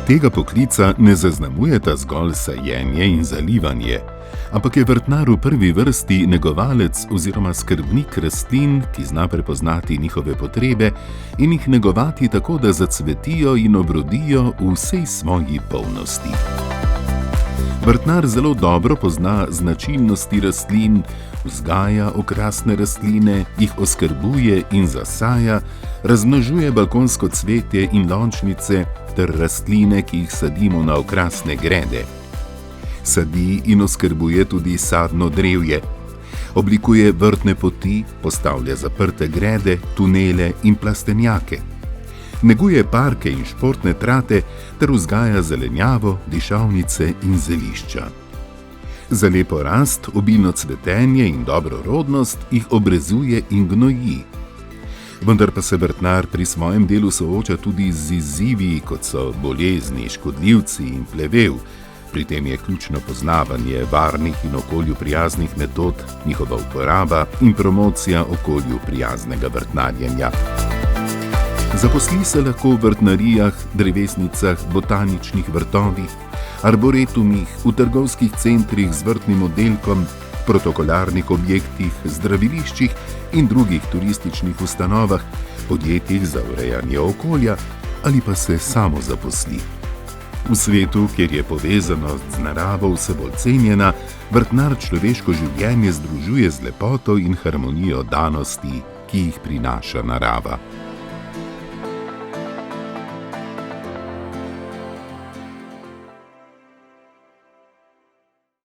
Tega poklica ne zaznamujeta zgolj sajenje in zalivanje, ampak je vrtnar v prvi vrsti negovalec oziroma skrbnik rastlin, ki zna prepoznati njihove potrebe in jih negovati tako, da zacvetijo in obrodijo v vsej svoji polnosti. Vrtnar zelo dobro pozna značilnosti rastlin, vzgaja okrasne rastline, jih oskrbuje in zasaja, razmnožuje balkonsko cvetje in lončnice ter rastline, ki jih sadimo na okrasne grede. Sadi in oskrbuje tudi sadno drevje. Oblikuje vrtne poti, postavlja zaprte grede, tunele in plastenjake. Neguje parke in športne trate ter vzgaja zelenjavo, dišavnice in zelišča. Za lepo rast, obilno cvetenje in dobro rodnost jih obrezuje in gnoji. Vendar pa se vrtnar pri svojem delu sooča tudi z izzivi, kot so bolezni, škodljivci in plevel. Pri tem je ključno poznavanje varnih in okolju prijaznih metod, njihova uporaba in promocija okolju prijaznega vrtnarjenja. Zaposli se lahko v vrtnarijah, drevesnicah, botaničnih vrtovih, arboretumih, v trgovskih centrih z vrtnim oddelkom, protokolarnih objektih, zdraviliščih in drugih turističnih ustanovah, podjetjih za urejanje okolja ali pa se samo zaposli. V svetu, kjer je povezanost z naravo vse bolj cenjena, vrtnar človeško življenje združuje z lepoto in harmonijo danosti, ki jih prinaša narava.